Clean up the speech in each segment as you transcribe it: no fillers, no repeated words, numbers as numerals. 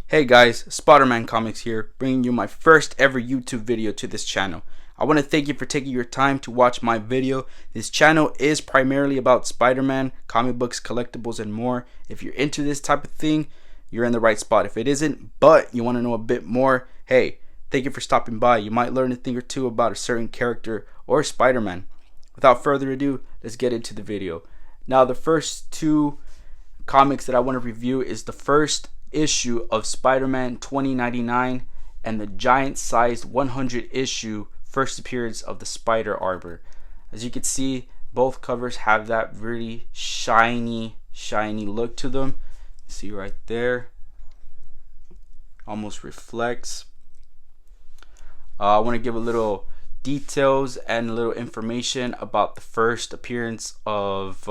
Hey guys, SpiderMan Comics here, bringing you my first ever YouTube video to this channel. I want to thank you for taking your time to watch my video. This channel is primarily about Spider-Man, comic books, collectibles, and more. If you're into this type of thing, you're in the right spot. If it isn't, but you want to know a bit more, hey, thank you for stopping by. You might learn a thing or two about a certain character or Spider-Man. Without further ado, let's get into the video. Now, the first two comics that I want to review is the first issue of Spider-Man 2099 and the giant-sized 100 issue first appearance of the Spider Armor. As you can see, both covers have that really shiny look to them. See right there, almost reflects. I want to give a little details and a little information about the first appearance of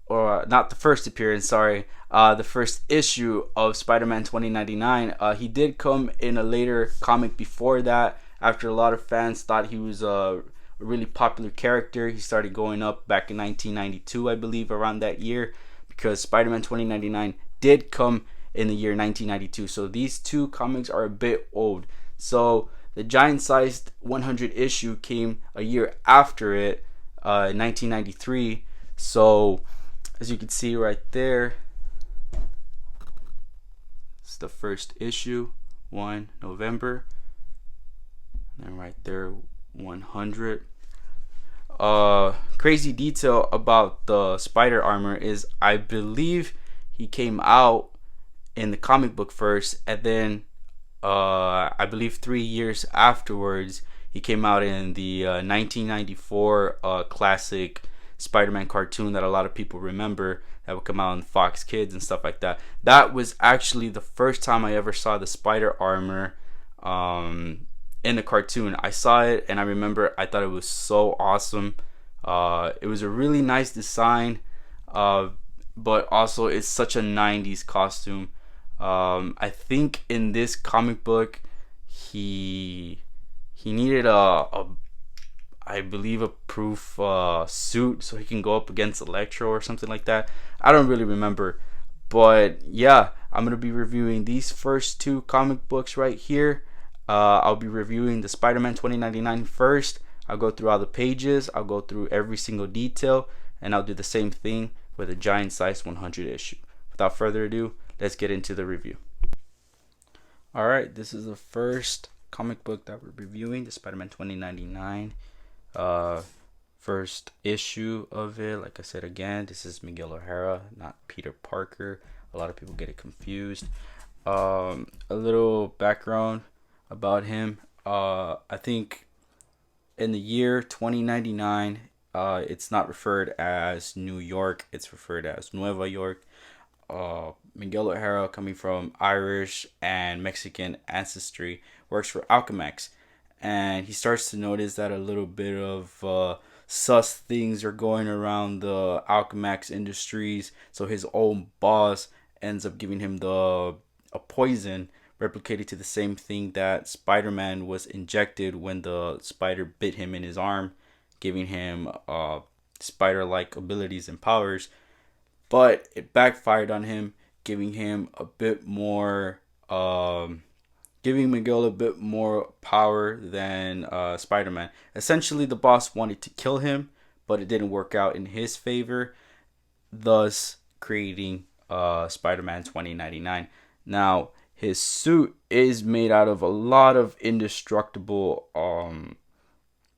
or not the first appearance, sorry, the first issue of Spider-Man 2099. He did come in a later comic before that, after a lot of fans thought he was a really popular character. He started going up back in 1992, I believe, around that year, because Spider-Man 2099 did come in the year 1992. So these two comics are a bit old. So the giant-sized 100 issue came a year after it, in 1993. So as you can see right there, it's the first issue, 1 November, and then right there, 100. Crazy detail about the Spider Armor is I believe he came out in the comic book first, and then I believe 3 years afterwards he came out in the 1994 classic Spider-Man cartoon that a lot of people remember, that would come out on Fox Kids and stuff like that. That was actually the first time I ever saw the Spider Armor in the cartoon. I saw it and I remember I thought it was so awesome. It was a really nice design, but also it's such a 90s costume. I think in this comic book he needed I believe a proof suit so he can go up against Electro or something like that. I don't really remember, but yeah, I'm gonna be reviewing these first two comic books right here. I'll be reviewing the Spider-Man 2099 first. I'll go through all the pages, I'll go through every single detail, and I'll do the same thing with a giant size 100 issue. Without further ado, let's get into the review. Alright, this is the first comic book that we're reviewing, the Spider-Man 2099 first issue of it. Like I said, again, this is Miguel O'Hara, not Peter Parker. A lot of people get it confused. A little background about him. I think in the year 2099, it's not referred as New York, it's referred as Nueva York. Miguel O'Hara, coming from Irish and Mexican ancestry, works for Alchemax, and he starts to notice that a little bit of sus things are going around the Alchemax Industries. So his own boss ends up giving him a poison replicated to the same thing that Spider-Man was injected when the spider bit him in his arm, giving him spider-like abilities and powers. But it backfired on him, giving him a bit more, giving Miguel a bit more power than Spider-Man. Essentially, the boss wanted to kill him, but it didn't work out in his favor, thus creating Spider-Man 2099. Now, his suit is made out of a lot of indestructible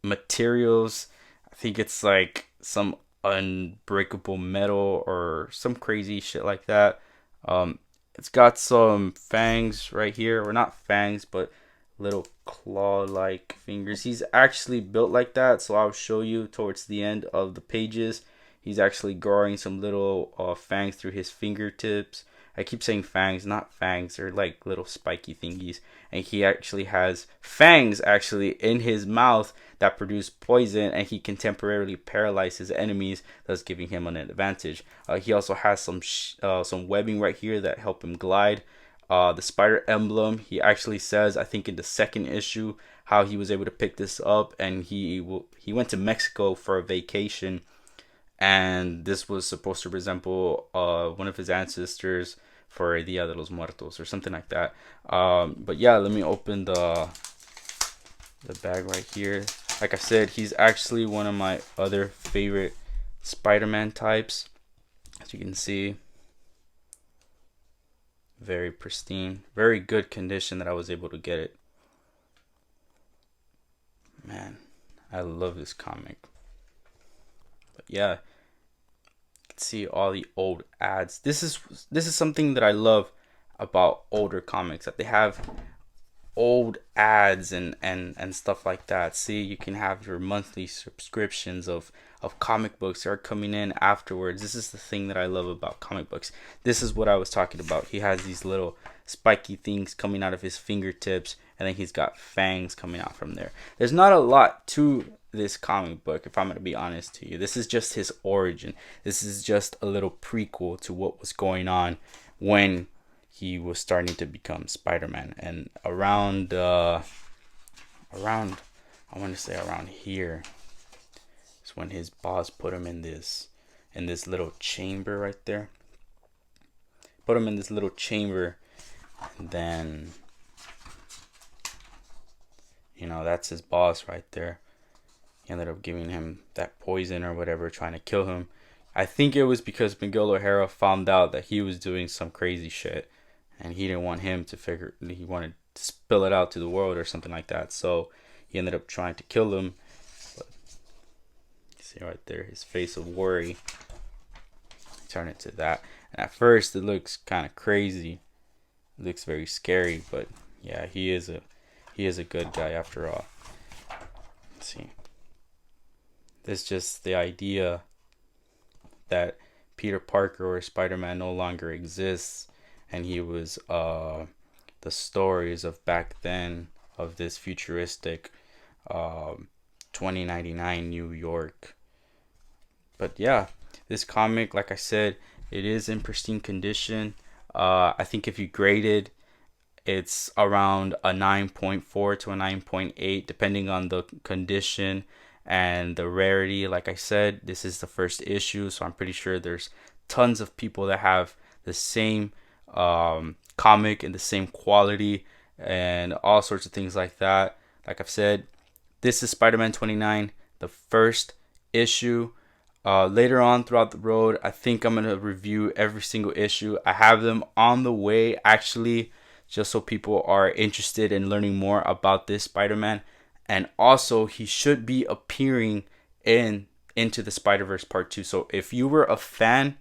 materials. I think it's like some unbreakable metal or some crazy shit like that. It's got some fangs right here, or not fangs, but little claw-like fingers. He's actually built like that, so I'll show you towards the end of the pages. He's actually growing some little fangs through his fingertips. I keep saying fangs, not fangs. They're like little spiky thingies. And he actually has fangs actually in his mouth that produce poison, and he can temporarily paralyze his enemies, thus giving him an advantage. He also has some webbing right here that help him glide. The spider emblem, he actually says, I think in the second issue, how he was able to pick this up, and he went to Mexico for a vacation, and this was supposed to resemble one of his ancestors for Dia de los Muertos or something like that. But yeah, let me open the bag right here. Like I said, he's actually one of my other favorite Spider-Man types. As you can see, very pristine, very good condition that I was able to get it. Man, I love this comic. But yeah, you can see all the old ads. This is something that I love about older comics, that they have old ads and stuff like that. See, you can have your monthly subscriptions of comic books that are coming in afterwards. This is the thing that I love about comic books. This is what I was talking about. He has these little spiky things coming out of his fingertips, and then he's got fangs coming out from there. There's not a lot to this comic book, if I'm going to be honest to you. This is just his origin. This is just a little prequel to what was going on when he was starting to become Spider-Man. And around I want to say around here is when his boss put him in this little chamber right there. Put him in this little chamber, and then, you know, that's his boss right there. He ended up giving him that poison or whatever, trying to kill him. I think it was because Miguel O'Hara found out that he was doing some crazy shit, and he didn't want him to figure. He wanted to spill it out to the world or something like that. So he ended up trying to kill him. But you see right there, his face of worry. Turn it to that. And at first, it looks kind of crazy. It looks very scary, but yeah, he is a good guy after all. Let's see. It's just the idea that Peter Parker or Spider-Man no longer exists, and he was the stories of back then of this futuristic 2099 New York. But yeah, this comic, like I said, it is in pristine condition. I think if you graded, it's around a 9.4 to a 9.8, depending on the condition and the rarity. Like I said, this is the first issue, so I'm pretty sure there's tons of people that have the same comic and the same quality and all sorts of things like that. Like I've said, this is Spider-Man 29, the first issue. Later on throughout the road, I think I'm going to review every single issue. I have them on the way, actually, just so people are interested in learning more about this Spider-Man. And also, he should be appearing in Into the Spider-Verse Part 2. So if you were a fan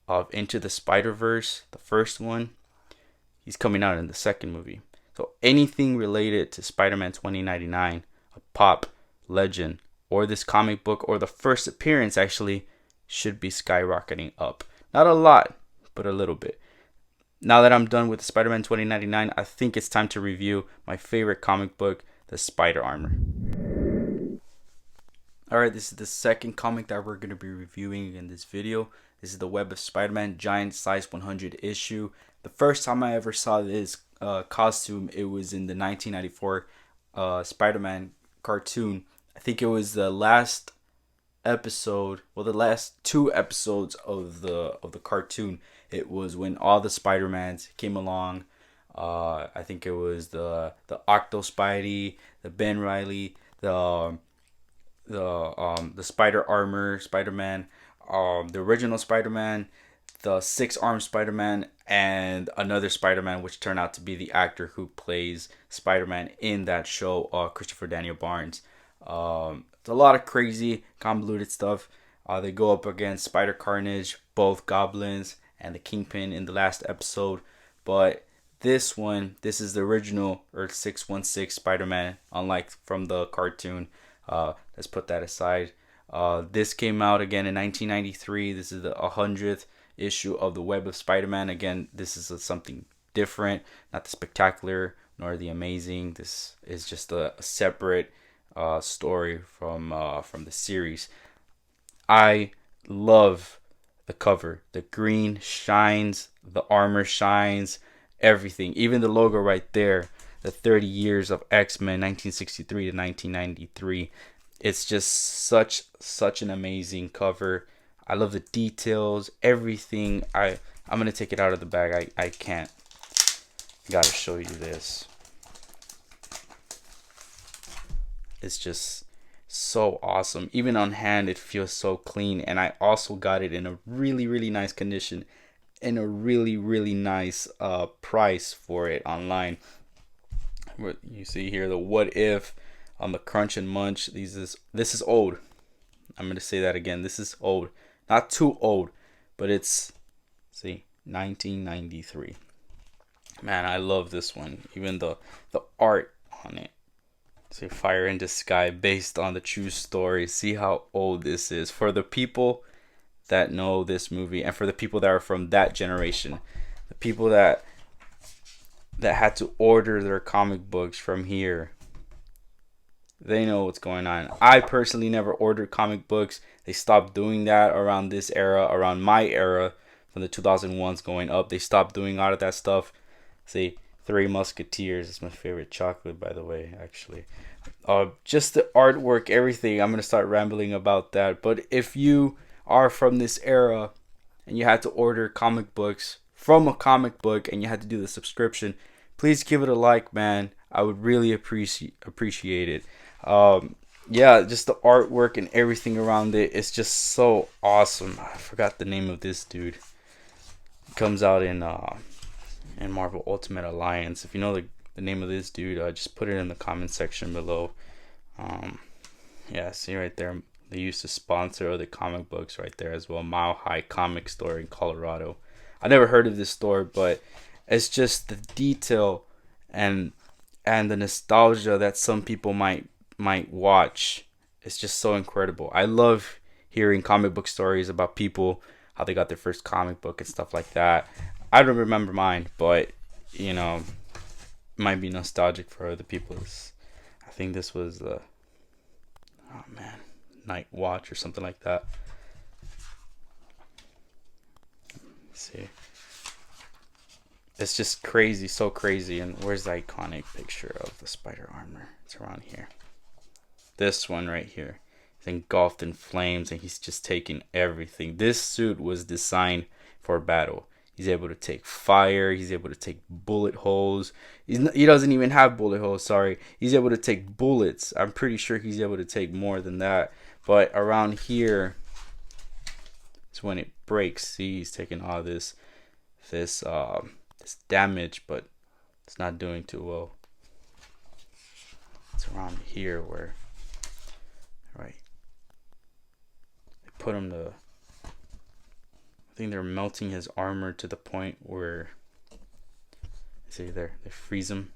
of Into the Spider-Verse, the first one, he's coming out in the second movie. So anything related to Spider-Man 2099, a pop, legend, or this comic book, or the first appearance actually, should be skyrocketing up. Not a lot, but a little bit. Now that I'm done with Spider-Man 2099, I think it's time to review my favorite comic book, the Spider Armor. Alright, this is the second comic that we're going to be reviewing in this video. This is the Web of Spider-Man Giant Size 100 issue. The first time I ever saw this costume, it was in the 1994 Spider-Man cartoon. I think it was the last episode, well, the last two episodes of the cartoon. It was when all the Spider-Mans came along. I think it was the Octo Spidey, the Ben Reilly, the Spider Armor Spider-Man, the original Spider-Man, the 6-armed Spider-Man, and another Spider-Man, which turned out to be the actor who plays Spider-Man in that show, Christopher Daniel Barnes. It's a lot of crazy, convoluted stuff. They go up against Spider Carnage, both Goblins, and the Kingpin in the last episode. But this is the original Earth 616 Spider-Man, unlike from the cartoon. Let's put that aside. This came out again in 1993. This is the 100th issue of the Web of Spider-Man. Again, this is something different, not the spectacular nor the amazing. This is just a separate story from the series. I love the cover. The green shines, the armor shines, everything. Even the logo right there, the 30 years of X-Men 1963 to 1993. It's just such an amazing cover. I love the details, everything. I I'm gonna take it out of the bag. I can't. Gotta show you this. It's just so awesome. Even on hand, it feels so clean. And I also got it in a really nice condition, and a really nice price for it online. What you see here, the What If on the Crunch and Munch. This is old. I'm gonna say that again. This is old. Not too old, but it's, see, 1993. Man, I love this one. Even the art on it. See, Fire in the Sky, based on the true story. See how old this is. For the people that know this movie, and for the people that are from that generation, the people that had to order their comic books from here, they know what's going on. I personally never ordered comic books. They stopped doing that around this era, around my era, from the 2001s going up. They stopped doing all of that stuff. See, Three Musketeers is my favorite chocolate, by the way, actually. Just the artwork, everything. I'm going to start rambling about that. But if you are from this era and you had to order comic books from a comic book and you had to do the subscription, please give it a like, man. I would really appreciate it. Yeah, just the artwork and everything around it. It's just so awesome. I forgot the name of this dude. It comes out in Marvel Ultimate Alliance. If you know the name of this dude, just put it in the comment section below. Yeah, see right there, they used to sponsor other comic books right there as well. Mile High Comic Store in Colorado. I never heard of this store, but it's just the detail and the nostalgia that some people might watch. It's just so incredible. I love hearing comic book stories about people, how they got their first comic book and stuff like that. I don't remember mine, but you know, it might be nostalgic for other people. I think this was the Night Watch or something like that. Let's see, it's just crazy, so crazy. And where's the iconic picture of the spider armor? It's around here. This one right here. It's engulfed in flames, and he's just taking everything. This suit was designed for battle. He's able to take fire. He's able to take bullet holes. He doesn't even have bullet holes, sorry. He's able to take bullets. I'm pretty sure he's able to take more than that. But around here is when it breaks. See, he's taking all this damage, but it's not doing too well. It's around here where, right, they put him to, I think they're melting his armor to the point where, see there, they freeze him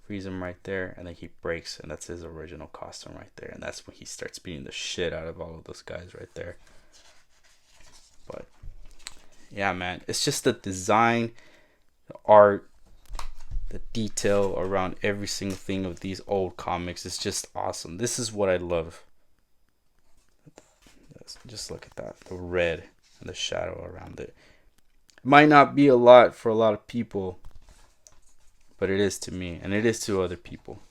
right there, and then he breaks, and that's his original costume right there. And that's when he starts beating the shit out of all of those guys right there. But yeah, man, it's just the design, the art, the detail around every single thing of these old comics. It's just awesome. This is what I love. Just look at that, the red and the shadow around it. It might not be a lot for a lot of people, but it is to me, and it is to other people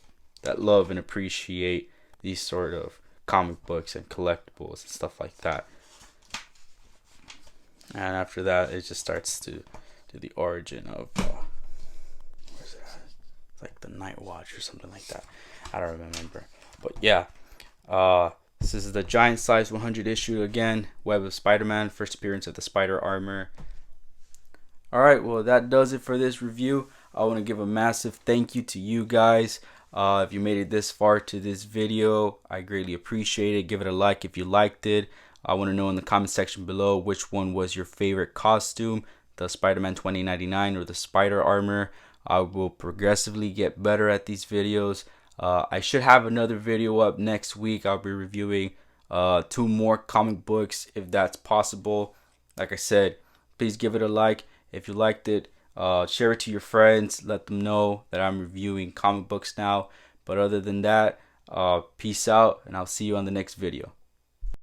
that love and appreciate these sort of comic books and collectibles and stuff like that. And after that, it just starts to do the origin of where's it at? It's like the Night Watch or something like that. I don't remember, but yeah, this is the giant size 100 issue again, Web of Spider-Man, first appearance of the spider armor. Alright, well, that does it for this review. I want to give a massive thank you to you guys. If you made it this far to this video, I greatly appreciate it. Give it a like if you liked it. I want to know in the comment section below which one was your favorite costume, the Spider-Man 2099 or the spider armor. I will progressively get better at these videos. I should have another video up next week. I'll be reviewing 2 more comic books if that's possible. Like I said, please give it a like if you liked it. Share it to your friends. Let them know that I'm reviewing comic books now. But other than that, peace out, and I'll see you on the next video.